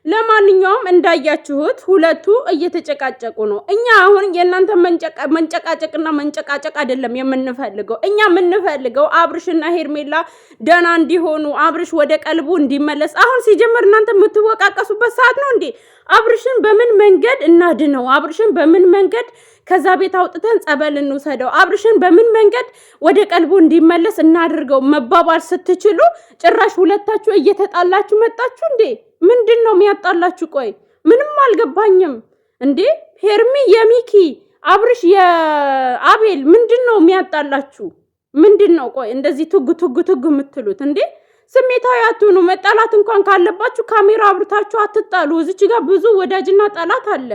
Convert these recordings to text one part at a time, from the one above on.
ለማንኛውም እንዳያችሁት ሁለቱ እየተጨቃጨቁ ነው። እኛ አሁን የእናንተ መንጨቃጨቅና መንጨቃጨቅ አይደለም የምንፈልገው። እኛ የምንፈልገው አብርሽና ሄርሜላ ደህና እንዲሆኑ፣ አብርሽ ወደ ቀልቡ እንዲመለስ። አሁን ሲጀምር እናንተ የምትወቃቀሱበት ሰዓት ነው እንዴ? አብርሽን በምን መንገድ እናድነው? አብርሽን በምን መንገድ ከዛ ቤት አውጥተን ጸበል እንውሰደው? አብርሽን በምን መንገድ ወደ ቀልቡ እንዲመለስ እናድርገው መባባል ስትችሉ ጭራሽ ሁለታችሁ እየተጣላችሁ መጣችሁ እንዴ? ምንድነው የሚያጣላችሁ? ቆይ ምንም አልገባኝም እንዴ። ሄርሚ የሚኪ አብርሽ የአቤል ምንድነው የሚያጣላችሁ? ምንድነው? ቆይ እንደዚህ ቱግ የምትሉት እንዴ? ስሜታዊ አትሁኑ። መጣላት እንኳን ካለባችሁ ካሜራ አብርታችሁ አትጣሉ። እዚች ጋር ብዙ ወዳጅና ጠላት አለ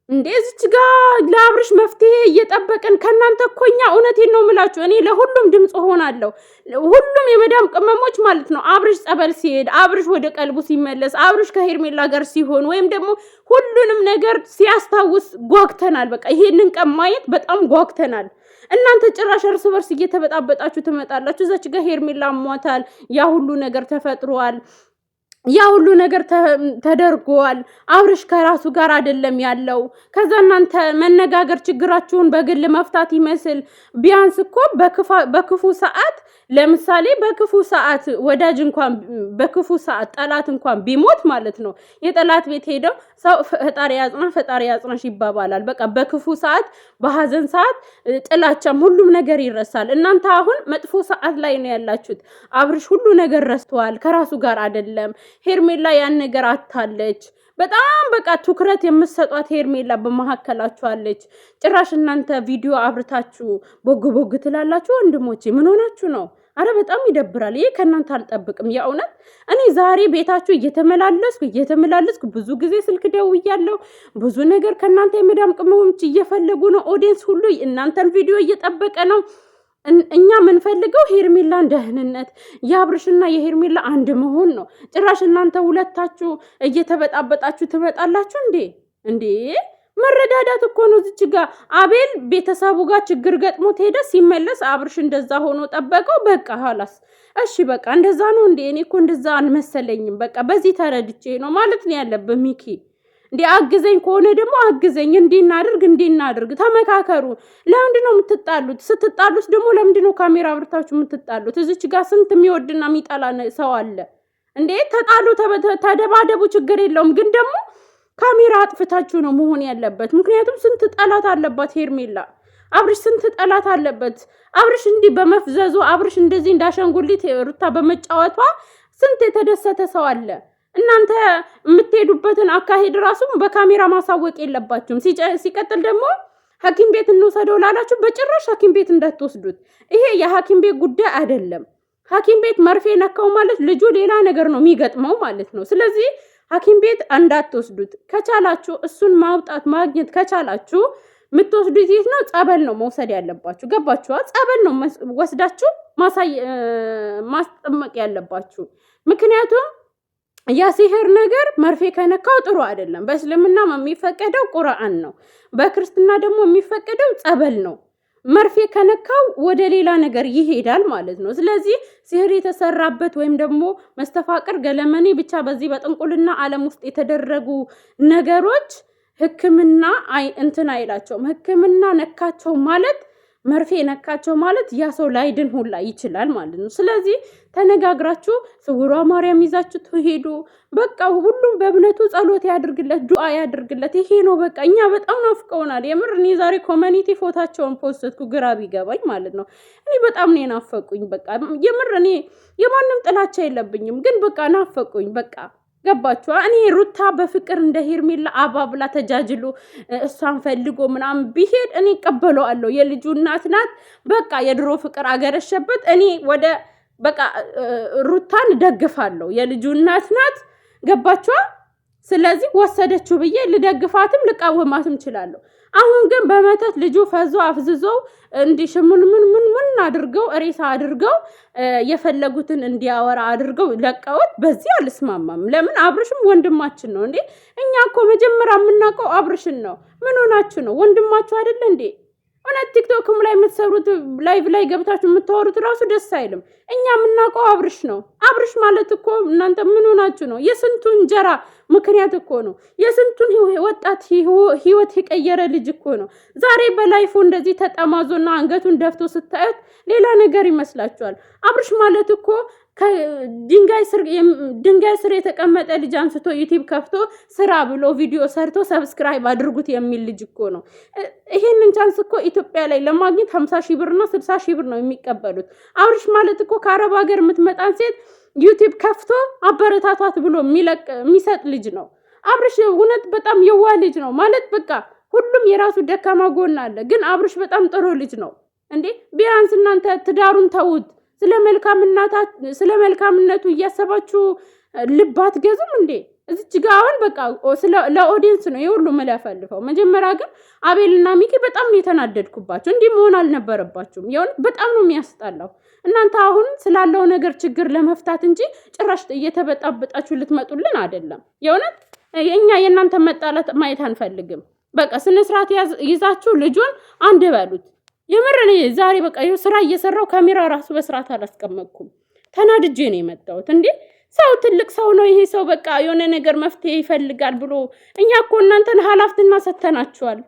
እንዴ። እዚች ጋር ለአብርሽ መፍትሄ እየጠበቅን ከናንተ ኮኛ። እውነቴን ነው የምላችሁ፣ እኔ ለሁሉም ድምጽ ሆናለሁ። ሁሉም የመዳም ቅመሞች ማለት ነው። አብርሽ ጸበል ሲሄድ፣ አብርሽ ወደ ቀልቡ ሲመለስ፣ አብርሽ ከሄርሜላ ጋር ሲሆን ወይም ደግሞ ሁሉንም ነገር ሲያስታውስ ጓግተናል። በቃ ይሄንን ቀን ማየት በጣም ጓግተናል። እናንተ ጭራሽ እርስ በርስ እየተበጣበጣችሁ ትመጣላችሁ። እዛች ጋር ሄርሜላ ሟታል፣ ያ ሁሉ ነገር ተፈጥሯል፣ ያ ሁሉ ነገር ተደርጓል። አብርሽ ከራሱ ጋር አይደለም ያለው። ከዛ እናንተ መነጋገር ችግራችሁን በግል መፍታት ይመስል ቢያንስ እኮ በክፉ ሰዓት ለምሳሌ በክፉ ሰዓት ወዳጅ እንኳን በክፉ ሰዓት ጠላት እንኳን ቢሞት ማለት ነው የጠላት ቤት ሄደው ሰው ፈጣሪ ያጽናሽ ይባባላል። በቃ በክፉ ሰዓት በሐዘን ሰዓት ጥላቻም ሁሉም ነገር ይረሳል። እናንተ አሁን መጥፎ ሰዓት ላይ ነው ያላችሁት። አብርሽ ሁሉ ነገር ረስተዋል፣ ከራሱ ጋር አይደለም። ሄርሜላ ያን ነገር አታለች። በጣም በቃ ትኩረት የምትሰጧት ሄርሜላ በመሐከላችሁ አለች። ጭራሽ እናንተ ቪዲዮ አብርታችሁ ቦግ ትላላችሁ። ወንድሞቼ ምን ሆናችሁ ነው? አረ በጣም ይደብራል። ይሄ ከናንተ አልጠብቅም። የእውነት እኔ ዛሬ ቤታችሁ እየተመላለስኩ ብዙ ጊዜ ስልክ ደውያለሁ። ብዙ ነገር ከናንተ የመዳም ቅመሞች እየፈለጉ ነው። ኦዲየንስ ሁሉ እናንተን ቪዲዮ እየጠበቀ ነው። እኛ የምንፈልገው ሄርሜላን ደህንነት፣ የአብርሽና የሄርሜላ አንድ መሆን ነው። ጭራሽ እናንተ ሁለታችሁ እየተበጣበጣችሁ ትመጣላችሁ እንዴ? መረዳዳት እኮ ነው። እዚች ጋር አቤል ቤተሰቡ ጋር ችግር ገጥሞት ሄደ። ሲመለስ አብርሽ እንደዛ ሆኖ ጠበቀው። በቃ ሐላስ እሺ በቃ እንደዛ ነው እንዴ? እኔ እኮ እንደዛ አልመሰለኝም። በቃ በዚህ ተረድቼ ነው ማለት ነው ያለብህ ሚኪ። እንዴ አግዘኝ ከሆነ ደግሞ አግዘኝ፣ እንዲናድርግ ተመካከሩ። ለምንድን ነው የምትጣሉት? ስትጣሉት ደግሞ ለምንድን ነው ካሜራ አብርታችሁ የምትጣሉት? እዚች ጋር ስንት የሚወድና የሚጠላ ሰው አለ እንዴ። ተጣሉ፣ ተደባደቡ፣ ችግር የለውም። ግን ደግሞ ካሜራ አጥፍታችሁ ነው መሆን ያለበት። ምክንያቱም ስንት ጠላት አለባት ሄርሜላ። አብርሽ ስንት ጠላት አለበት። አብርሽ እንዲህ በመፍዘዙ፣ አብርሽ እንደዚህ እንዳሸንጉሊት ሩታ በመጫወቷ ስንት የተደሰተ ሰው አለ። እናንተ የምትሄዱበትን አካሄድ ራሱ በካሜራ ማሳወቅ የለባችሁም። ሲቀጥል ደግሞ ሐኪም ቤት እንውሰደው ላላችሁ በጭራሽ ሐኪም ቤት እንዳትወስዱት። ይሄ የሐኪም ቤት ጉዳይ አይደለም። ሐኪም ቤት መርፌ ነካው ማለት ልጁ ሌላ ነገር ነው የሚገጥመው ማለት ነው። ስለዚህ ሐኪም ቤት እንዳትወስዱት። ከቻላችሁ እሱን ማግኘት ከቻላችሁ የምትወስዱት የት ነው? ጸበል ነው መውሰድ ያለባችሁ። ገባችኋ? ጸበል ነው ወስዳችሁ ማስጠመቅ ያለባችሁ። ምክንያቱም የሲህር ነገር መርፌ ከነካው ጥሩ አይደለም። በእስልምና የሚፈቀደው ቁርአን ነው። በክርስትና ደግሞ የሚፈቀደው ጸበል ነው። መርፌ ከነካው ወደ ሌላ ነገር ይሄዳል ማለት ነው። ስለዚህ ሲህር የተሰራበት ወይም ደግሞ መስተፋቅር ገለመኔ ብቻ በዚህ በጥንቁልና ዓለም ውስጥ የተደረጉ ነገሮች ሕክምና እንትን አይላቸውም። ሕክምና ነካቸው ማለት መርፌ ነካቸው ማለት ያ ሰው ላይድን ሁላ ይችላል ማለት ነው። ስለዚህ ተነጋግራችሁ ስውሯ ማርያም ይዛችሁ ትሄዱ። በቃ ሁሉም በእምነቱ ጸሎት ያድርግለት፣ ዱዓ ያድርግለት። ይሄ ነው በቃ። እኛ በጣም ናፍቀውናል የምር። እኔ ዛሬ ኮሚኒቲ ፎታቸውን ፖስትኩ ግራ ቢገባኝ ማለት ነው። እኔ በጣም ነው ናፈቁኝ። በቃ የምር እኔ የማንም ጥላቻ የለብኝም፣ ግን በቃ ናፈቁኝ በቃ። ገባችሁ? እኔ ሩታ በፍቅር እንደ ሄርሜላ አባብላ ተጃጅሎ እሷን ፈልጎ ምናምን ቢሄድ እኔ ቀበለዋለሁ። የልጁ እናት ናት። በቃ የድሮ ፍቅር አገረሸበት። እኔ ወደ በቃ ሩታን ደግፋለሁ። የልጁ እናት ናት። ገባችሁ? ስለዚህ ወሰደችው ብዬ ልደግፋትም ልቃወማትም እችላለሁ። አሁን ግን በመተት ልጁ ፈዞ አፍዝዘው እንዲሽሙን ምን አድርገው ሬሳ አድርገው የፈለጉትን እንዲያወራ አድርገው ለቀውት። በዚህ አልስማማም። ለምን? አብርሽም ወንድማችን ነው እንዴ። እኛ እኮ መጀመሪያ የምናውቀው አብርሽን ነው። ምን ሆናችሁ ነው? ወንድማችሁ አይደለ እንዴ? እውነት ቲክቶክም ላይ የምትሰሩት ላይቭ ላይ ገብታችሁ የምታወሩት ራሱ ደስ አይልም። እኛ የምናውቀው አብርሽ ነው። አብርሽ ማለት እኮ እናንተ ምን ሆናችሁ ነው? የስንቱ እንጀራ ምክንያት እኮ ነው። የስንቱን ወጣት ህይወት የቀየረ ልጅ እኮ ነው። ዛሬ በላይፉ እንደዚህ ተጠማዞና አንገቱን ደፍቶ ስታዩት ሌላ ነገር ይመስላችኋል። አብርሽ ማለት እኮ ድንጋይ ስር የተቀመጠ ልጅ አንስቶ ዩቲዩብ ከፍቶ ስራ ብሎ ቪዲዮ ሰርቶ ሰብስክራይብ አድርጉት የሚል ልጅ እኮ ነው። ይሄንን ቻንስ እኮ ኢትዮጵያ ላይ ለማግኘት 50,000 ብርና 60,000 ብር ነው የሚቀበሉት። አብርሽ ማለት እኮ ከአረብ ሀገር የምትመጣን ሴት ዩቲዩብ ከፍቶ አበረታታት ብሎ የሚሰጥ ልጅ ነው። አብርሽ እውነት በጣም የዋህ ልጅ ነው ማለት በቃ ሁሉም የራሱ ደካማ ጎን አለ። ግን አብርሽ በጣም ጥሩ ልጅ ነው እንዴ። ቢያንስ እናንተ ትዳሩን ተውት። ስለ መልካምነቱ እያሰባችሁ ልብ አትገዙም እንዴ? እዚች ጋር አሁን በቃ ለኦዲየንስ ነው የሁሉ መላፈልፈው። መጀመሪያ ግን አቤልና ሚኪ በጣም ነው የተናደድኩባቸው። እንዲህ መሆን አልነበረባችሁም። የሆነ በጣም ነው የሚያስጣላው። እናንተ አሁን ስላለው ነገር ችግር ለመፍታት እንጂ ጭራሽ እየተበጣበጣችሁ ልትመጡልን አይደለም። የሆነ እኛ የእናንተ መጣላት ማየት አንፈልግም። በቃ ስነ ስርዓት ይዛችሁ ልጁን አንድ በሉት። የምር እኔ ዛሬ በቃ ስራ እየሰራው ካሜራ ራሱ በስርዓት አላስቀመጥኩም። ተናድጄ ነው የመጣሁት። እንዴ ሰው ትልቅ ሰው ነው ይሄ ሰው በቃ የሆነ ነገር መፍትሄ ይፈልጋል ብሎ እኛ እኮ እናንተን ኃላፊነትና ሰተናችኋል።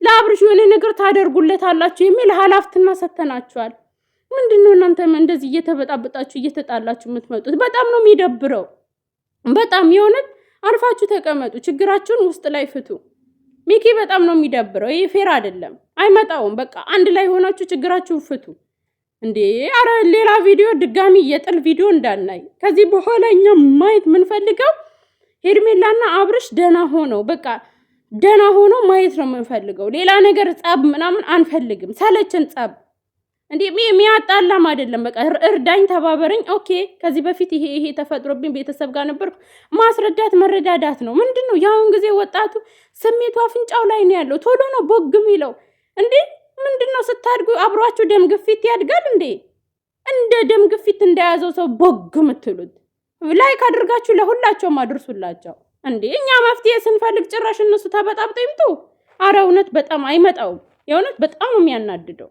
ለአብርሽ የሆነ ነገር ታደርጉለታላችሁ የሚል ኃላፊነትና ሰተናችኋል። ምንድነው እናንተ እንደዚህ እየተበጣበጣችሁ እየተጣላችሁ የምትመጡት? በጣም ነው የሚደብረው። በጣም የሆነ አርፋችሁ ተቀመጡ። ችግራችሁን ውስጥ ላይ ፍቱ። ሚኪ በጣም ነው የሚደብረው። ይሄ ፌር አይደለም። አይመጣውም። በቃ አንድ ላይ ሆናችሁ ችግራችሁን ፍቱ። እንዴ አረ ሌላ ቪዲዮ ድጋሚ የጥል ቪዲዮ እንዳናይ። ከዚህ በኋላ እኛ ማየት የምንፈልገው ሄርሜላና አብርሽ ደና ሆነው በቃ ደና ሆኖ ማየት ነው የምንፈልገው። ሌላ ነገር ጸብ ምናምን አንፈልግም። ሰለችን ጸብ። እንዴ የሚያጣላም አይደለም። በቃ እርዳኝ፣ ተባበረኝ። ኦኬ ከዚህ በፊት ይሄ ተፈጥሮብኝ ቤተሰብ ጋር ነበርኩ። ማስረዳት መረዳዳት ነው። ምንድነው ያሁን ጊዜ ወጣቱ ስሜቱ አፍንጫው ላይ ነው ያለው። ቶሎ ነው ቦግ የሚለው። እንዴ ምንድነው ስታድጉ አብሯችሁ ደም ግፊት ያድጋል እንዴ? እንደ ደም ግፊት እንደያዘው ሰው ቦግ የምትሉት ላይክ አድርጋችሁ ለሁላቸውም አድርሱላቸው። እንዴ እኛ መፍትሄ ስንፈልግ ጭራሽ እነሱ ተበጣብጠው ይምጡ። አረ እውነት በጣም አይመጣውም። የእውነት በጣም ነው የሚያናድደው።